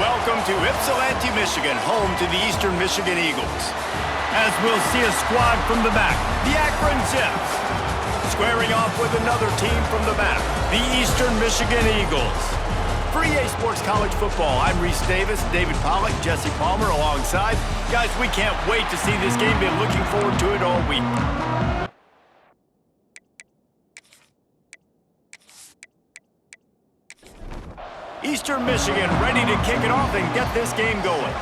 Welcome to Ypsilanti, Michigan, home to the Eastern Michigan Eagles. As we'll see a squad from the back, the Akron Zips. Squaring off with another team from the back, the Eastern Michigan Eagles. For EA Sports College Football, I'm Reese Davis, David Pollack, Jesse Palmer alongside. Guys, we can't wait to see this game. Been looking forward to it all week. Eastern Michigan ready to kick it off and get this game going.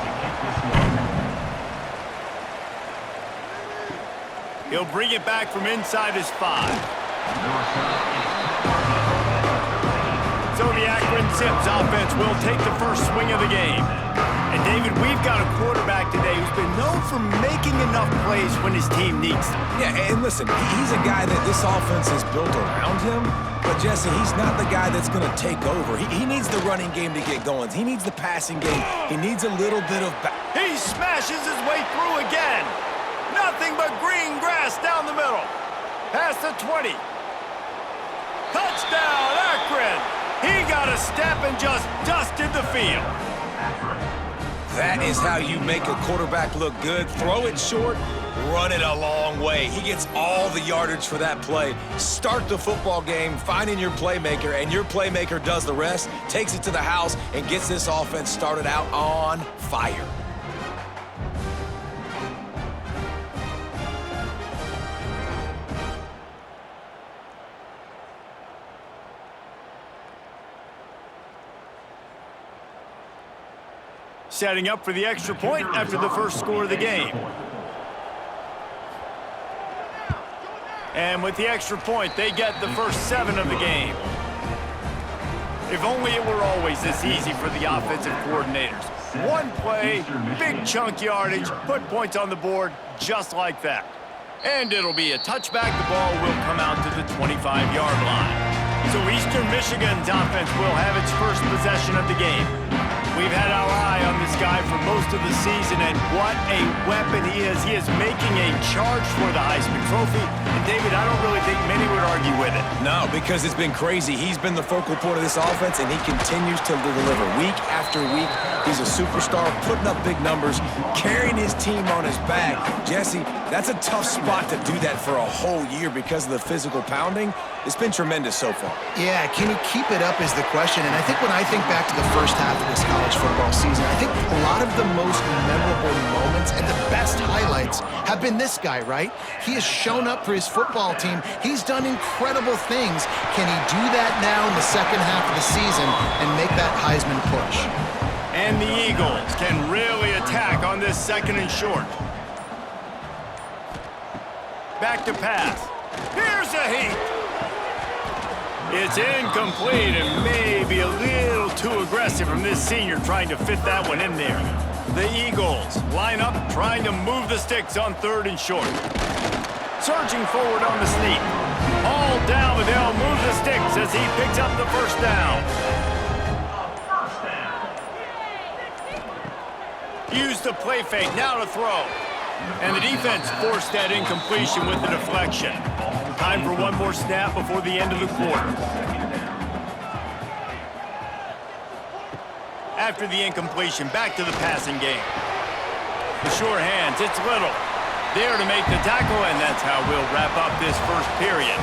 He'll bring it back from inside his 5. So the Akron Zips offense will take the first swing of the game. And David, we've got a quarterback today who's been known for making enough plays when his team needs them. Yeah, and listen, he's a guy that this offense is built around him. But, Jesse, he's not the guy that's going to take over. He needs the running game to get going. He needs the passing game. He needs a little bit of... He smashes his way through again. Nothing but green grass down the middle. Past the 20. Touchdown, Akron. He got a step and just dusted the field. That is how you make a quarterback look good. Throw it short, run it a long way. He gets all the yardage for that play. Start the football game finding your playmaker, and your playmaker does the rest, takes it to the house, and gets this offense started out on fire. Setting up for the extra point after the first score of the game. And with the extra point, they get the first 7 of the game. If only it were always this easy for the offensive coordinators. One play, big chunk yardage, put points on the board just like that. And it'll be a touchback. The ball will come out to the 25-yard line. So Eastern Michigan's offense will have its first possession of the game. We've had our eye on this guy for most of the season, and what a weapon he is. He is making a charge for the Heisman Trophy. And, David, I don't really think many would argue with it. No, because it's been crazy. He's been the focal point of this offense, and he continues to deliver week after week. He's a superstar, putting up big numbers, carrying his team on his back. Jesse, that's a tough spot to do that for a whole year because of the physical pounding. It's been tremendous so far. Yeah, can he keep it up is the question. And I think when I think back to the first half of this college football season, I think a lot of the most memorable moments and the best highlights have been this guy, right? He has shown up for his football team. He's done incredible things. Can he do that now in the second half of the season and make that Heisman push? And the Eagles can really attack on this second and short. Back to pass. Here's a heat. It's incomplete and maybe a little too aggressive from this senior trying to fit that one in there. The Eagles line up trying to move the sticks on 3rd and short. Surging forward on the sneak. All down, but they'll move the sticks as he picks up the first down. Use the play fake, now to throw. And the defense forced that incompletion with the deflection. Time for one more snap before the end of the quarter. After the incompletion, back to the passing game. The sure hands, it's Little. There to make the tackle, and that's how we'll wrap up this first period.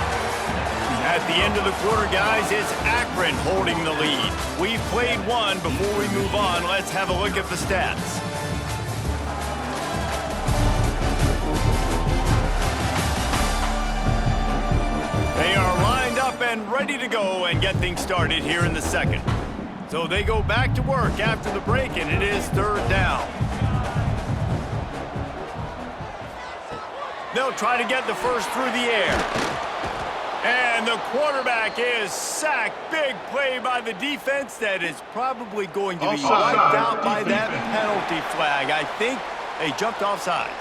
At the end of the quarter, guys, it's Akron holding the lead. We've played one. Before we move on, let's have a look at the stats. They are lined up and ready to go and get things started here in the second. So they go back to work after the break, and it is 3rd down. They'll try to get the first through the air. And the quarterback is sacked. Big play by the defense that is probably going to be wiped out by that penalty flag. I think they jumped offside.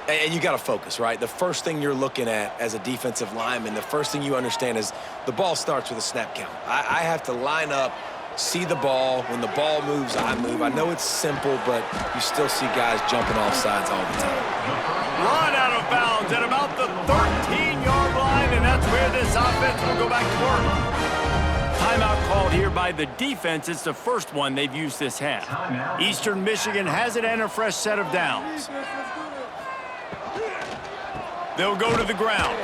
And you got to focus, right? The first thing you're looking at as a defensive lineman, the first thing you understand is the ball starts with a snap count. I have to line up, see the ball. When the ball moves, I move. I know it's simple, but you still see guys jumping off sides all the time. Run out of bounds at about the 13-yard line, and that's where this offense will go back to work. Timeout call called here by the defense. It's the first one they've used this half. Eastern Michigan has it and a fresh set of downs. They'll go to the ground.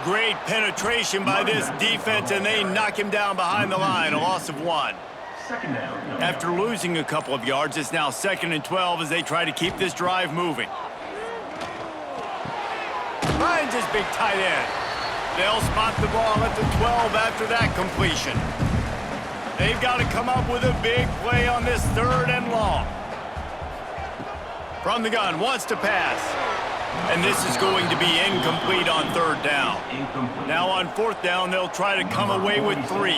Great penetration by this defense, and they knock him down behind the line, a loss of 1. After losing a couple of yards, it's now 2nd and 12 as they try to keep this drive moving. Finds his big tight end. They'll spot the ball at the 12 after that completion. They've got to come up with a big play on this 3rd and long. From the gun, wants to pass. And this is going to be incomplete on 3rd down. Now on 4th down, they'll try to come away with 3.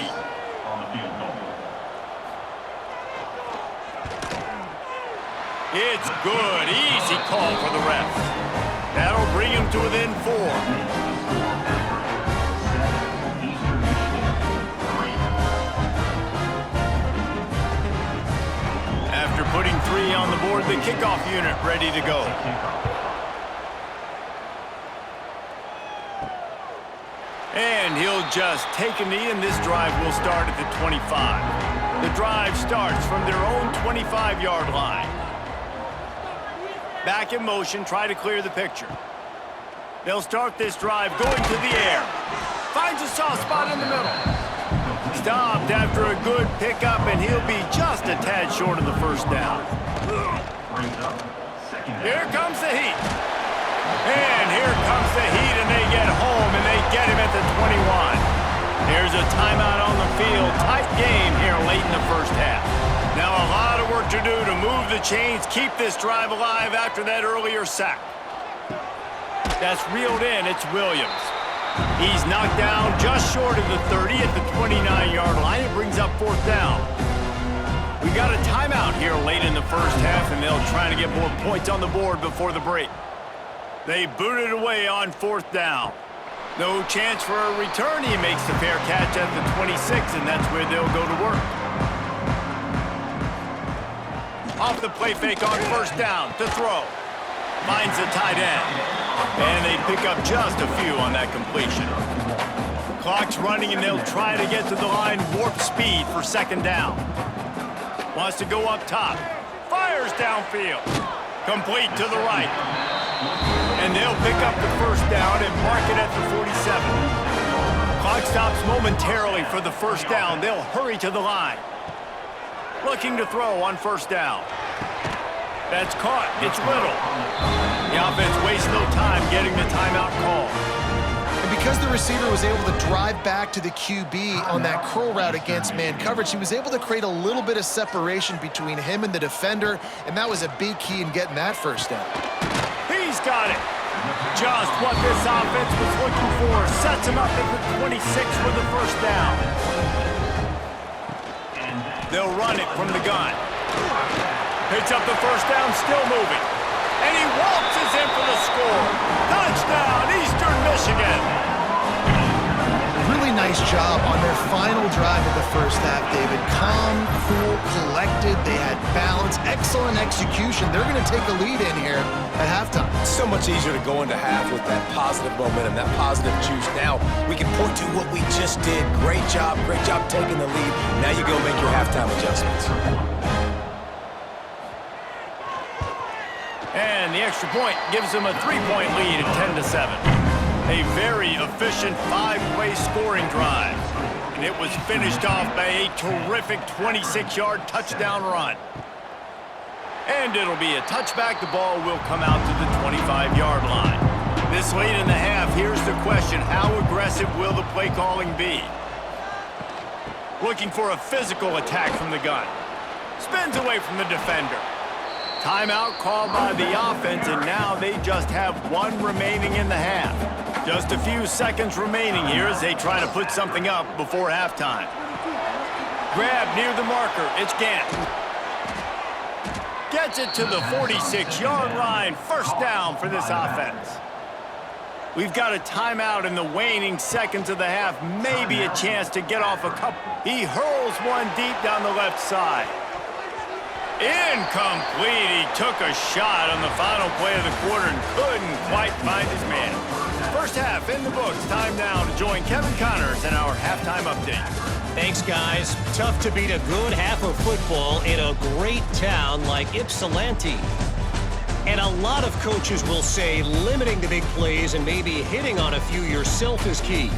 It's good. Easy call for the refs. That'll bring him to within 4. After putting 3 on the board, the kickoff unit ready to go. And he'll just take a knee, and this drive will start at the 25. The drive starts from their own 25-yard line. Back in motion, try to clear the picture. They'll start this drive going to the air. Finds a soft spot in the middle. Stopped after a good pickup, and he'll be just a tad short of the 1st down. Here comes the heat. And here comes the heat, and they get home, and they get him at the 21. There's a timeout on the field. Tight game here late in the 1st half. Now a lot of work to do to move the chains, keep this drive alive after that earlier sack. That's reeled in. It's Williams. He's knocked down just short of the 30 at the 29-yard line. It brings up 4th down. We got a timeout here late in the 1st half, and they'll try to get more points on the board before the break. They boot it away on 4th down. No chance for a return. He makes the fair catch at the 26, and that's where they'll go to work. Off the play fake on 1st down to throw. Finds the tight end. And they pick up just a few on that completion. Clock's running, and they'll try to get to the line warp speed for 2nd down. Wants to go up top. Fires downfield. Complete to the right. And they'll pick up the 1st down and mark it at the 47. Clock stops momentarily for the 1st down. They'll hurry to the line. Looking to throw on 1st down. That's caught. It's Little. The offense wastes no time getting the timeout call. And because the receiver was able to drive back to the QB on that curl route against man coverage, he was able to create a little bit of separation between him and the defender, and that was a big key in getting that 1st down. He's got it. Just what this offense was looking for. Sets him up at the 26 for the 1st down. They'll run it from the gun. Picks up the 1st down, still moving. And he waltzes in for the score. Touchdown, Eastern Michigan. Really nice job on their final drive of the 1st half, David. Calm, cool, collected. They had balance, excellent execution. They're going to take a lead in here at halftime. It's so much easier to go into half with that positive momentum, that positive juice. Now we can point to what we just did. Great job taking the lead. Now you go make your halftime adjustments. And the extra point gives them a 3-point lead at 10-7. A very efficient 5-play scoring drive. And it was finished off by a terrific 26-yard touchdown run. And it'll be a touchback. The ball will come out to the 25-yard line. This late in the half, here's the question. How aggressive will the play calling be? Looking for a physical attack from the gun. Spins away from the defender. Timeout called by the offense, and now they just have 1 remaining in the half. Just a few seconds remaining here as they try to put something up before halftime. Grab near the marker. It's Gant. Gets it to the 46-yard line. 1st down for this offense. We've got a timeout in the waning seconds of the half. Maybe a chance to get off a couple. He hurls one deep down the left side. Incomplete. He took a shot on the final play of the quarter and couldn't quite find his man. First half in the books. Time now to join Kevin Connors in our halftime update. Thanks, guys. Tough to beat a good half of football in a great town like Ypsilanti. And a lot of coaches will say limiting the big plays and maybe hitting on a few yourself is key.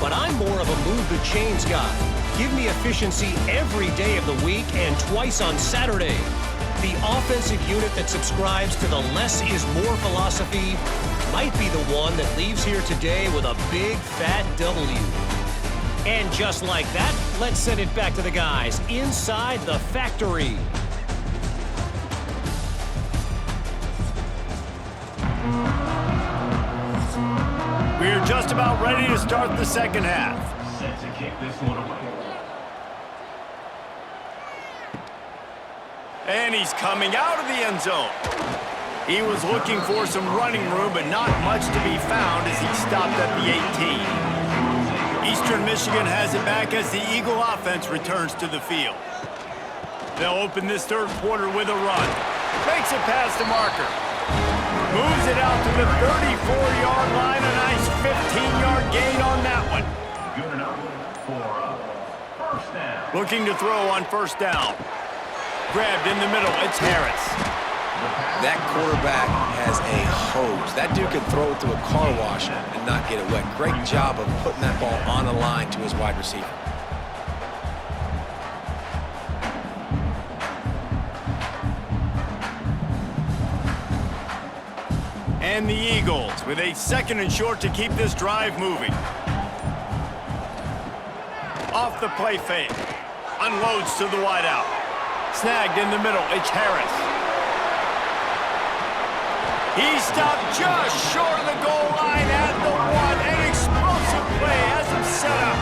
But I'm more of a move the chains guy. Give me efficiency every day of the week and twice on Saturday. The offensive unit that subscribes to the less is more philosophy might be the one that leaves here today with a big fat W. And just like that, let's send it back to the guys inside the factory. We're just about ready to start the second half. Set to kick this one away. And he's coming out of the end zone. He was looking for some running room, but not much to be found as he stopped at the 18. Eastern Michigan has it back as the Eagle offense returns to the field. They'll open this third quarter with a run. Makes it past the marker. Moves it out to the 34-yard line. A nice 15-yard gain on that one. Good enough for first down. Looking to throw on first down. Grabbed in the middle. It's Harris. That quarterback has a hose. That dude can throw it through a car wash and not get it wet. Great job of putting that ball on the line to his wide receiver. And the Eagles with a second and short to keep this drive moving. Off the play fake. Unloads to the wideout. Snagged in the middle. It's Harris. He stopped just short of the goal line at the one. An explosive play has him set up.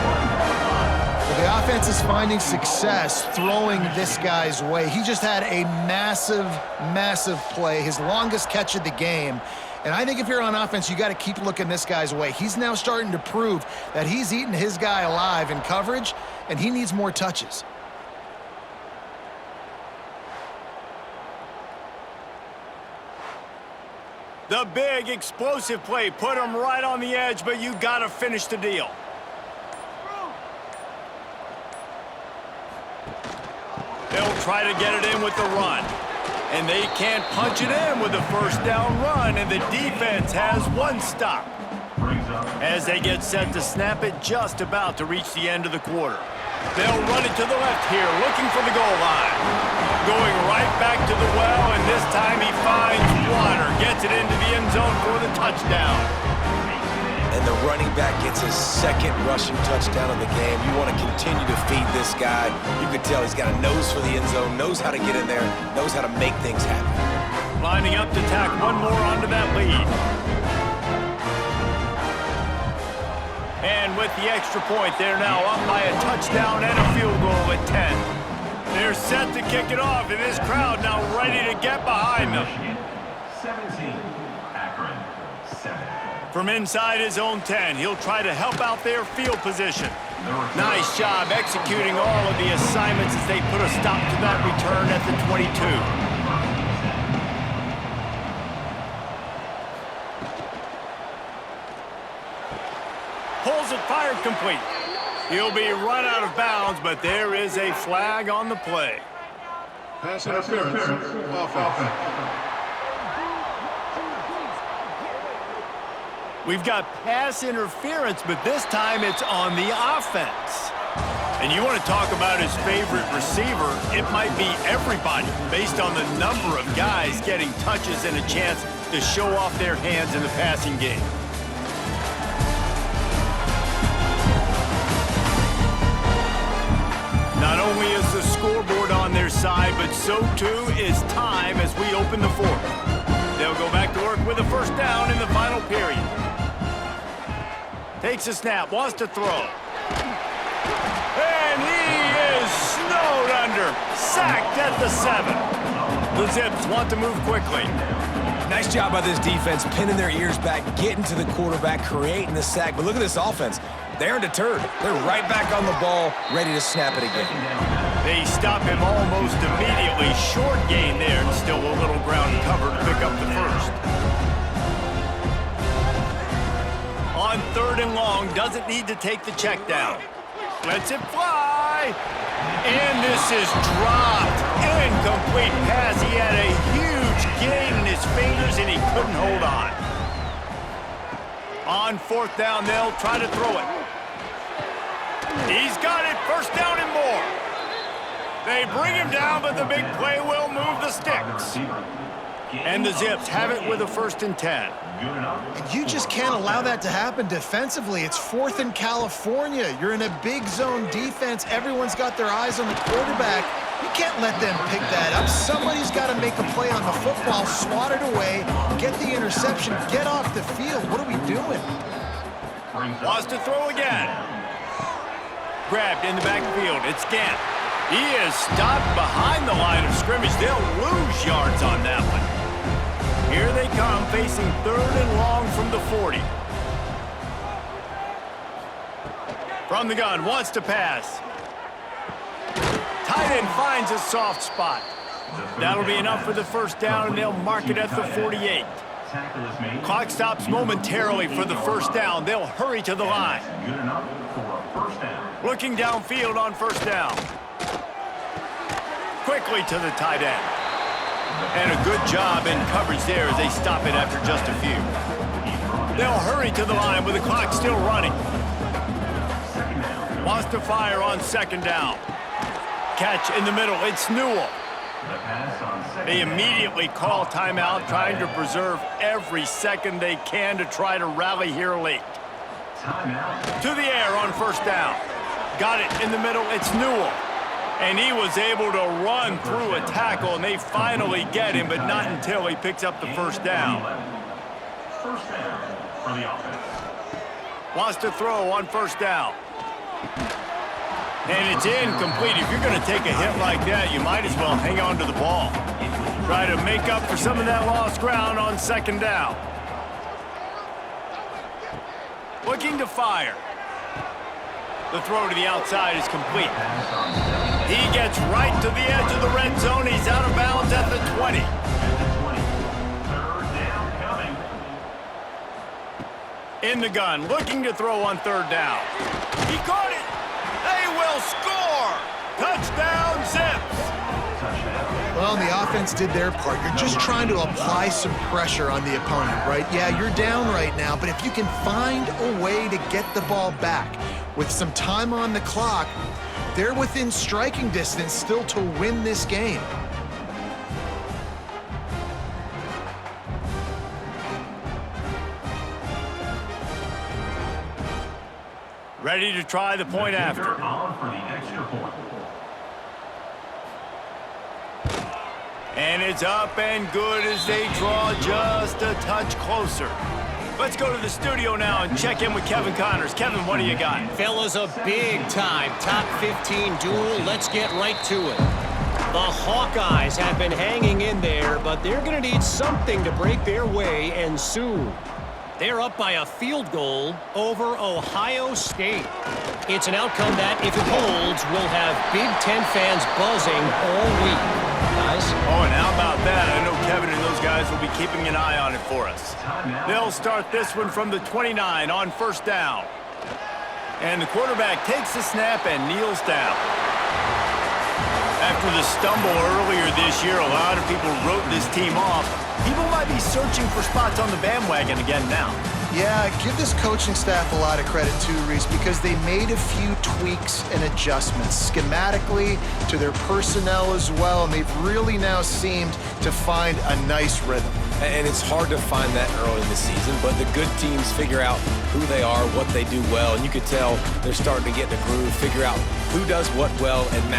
Well, the offense is finding success throwing this guy's way. He just had a massive, massive play, his longest catch of the game. And I think if you're on offense, you got to keep looking this guy's way. He's now starting to prove that he's eating his guy alive in coverage, and he needs more touches. The big explosive play put him right on the edge, but you got to finish the deal. They'll try to get it in with the run. And they can't punch it in with a first down run, and the defense has one stop. As they get set to snap it, just about to reach the end of the quarter. They'll run it to the left here, looking for the goal line. Going right back to the well, and this time he finds water. Gets it into the end zone for the touchdown. And the running back gets his second rushing touchdown of the game. You want to continue to feed this guy. You can tell he's got a nose for the end zone, knows how to get in there, knows how to make things happen. Lining up to tack one more onto that lead. And with the extra point, they're now up by a touchdown and a field goal at 10. They're set to kick it off, and this crowd now ready to get behind them. 17, Akron, 7. From inside his own 10, he'll try to help out their field position. Nice job executing all of the assignments as they put a stop to that return at the 22. Pulls it, fired complete. He'll be run out of bounds, but there is a flag on the play. Pass interference. Offense. We've got pass interference, but this time it's on the offense. And you want to talk about his favorite receiver, it might be everybody based on the number of guys getting touches and a chance to show off their hands in the passing game. Not only is the scoreboard on their side, but so too is time as we open the fourth. They'll go back to work with a first down in the final period. Takes a snap, wants to throw. And he is snowed under. Sacked at the 7. The Zips want to move quickly. Nice job by this defense, pinning their ears back, getting to the quarterback, creating the sack. But look at this offense. They're undeterred. They're right back on the ball, ready to snap it again. They stop him almost immediately. Short gain there, and still a little ground cover to pick up the first. On 3rd and long, doesn't need to take the check down. Lets it fly. And this is dropped. Incomplete pass. He had a huge gain in his fingers, and he couldn't hold on. On 4th down, they'll try to throw it. He's got it. 1st down and more. They bring him down, but the big play will move the sticks. And the Zips have it with a 1st and 10. You just can't allow that to happen defensively. It's 4th in California. You're in a big zone defense. Everyone's got their eyes on the quarterback. You can't let them pick that up. Somebody's got to make a play on the football, swat it away, get the interception, get off the field. What are we doing? Wants to throw again. Grabbed in the backfield. It's Gant. He is stopped behind the line of scrimmage. They'll lose yards on that one. Here they come, facing 3rd and long from the 40. From the gun, wants to pass. Tight end finds a soft spot. That'll be enough for the 1st down, and they'll mark it at the 48. Clock stops momentarily for the 1st down. They'll hurry to the line. Looking downfield on 1st down. Quickly to the tight end. And a good job in coverage there as they stop it after just a few. They'll hurry to the line with the clock still running. Wants to fire on 2nd down. Catch in the middle. It's Newell. They immediately call timeout, trying to preserve every second they can to try to rally here late. To the air on 1st down. Got it in the middle. It's Newell. And he was able to run through a tackle, and they finally get him, but not until he picks up the 1st down. 1st down for the offense. Wants to throw on 1st down. And it's incomplete. If you're going to take a hit like that, you might as well hang on to the ball. Try to make up for some of that lost ground on 2nd down. Looking to fire. The throw to the outside is complete. He gets right to the edge of the red zone. He's out of bounds at the 20. 3rd down coming. In the gun, looking to throw on 3rd down. He caught it. They will score. Touchdown, Zips. Well, and the offense did their part. You're just trying to apply some pressure on the opponent, right? Yeah, you're down right now, but if you can find a way to get the ball back with some time on the clock, they're within striking distance still to win this game. Ready to try the point after. On for the extra point. And it's up and good as they draw just a touch closer. Let's go to the studio now and check in with Kevin Connors. Kevin, what do you got? Fellas, a big-time top 15 duel. Let's get right to it. The Hawkeyes have been hanging in there, but they're going to need something to break their way, and soon. They're up by a field goal over Ohio State. It's an outcome that, if it holds, will have Big Ten fans buzzing all week. Guys? Oh, and how about that? I know Kevin and those guys will be keeping an eye on it for us. They'll start this one from the 29 on 1st down. And the quarterback takes the snap and kneels down. After the stumble earlier this year, a lot of people wrote this team off. People might be searching for spots on the bandwagon again now. Yeah, give this coaching staff a lot of credit too, Reese, because they made a few tweaks and adjustments schematically to their personnel as well, and they've really now seemed to find a nice rhythm. And it's hard to find that early in the season, but the good teams figure out who they are, what they do well, and you could tell they're starting to get in the groove, figure out who does what well, and maximize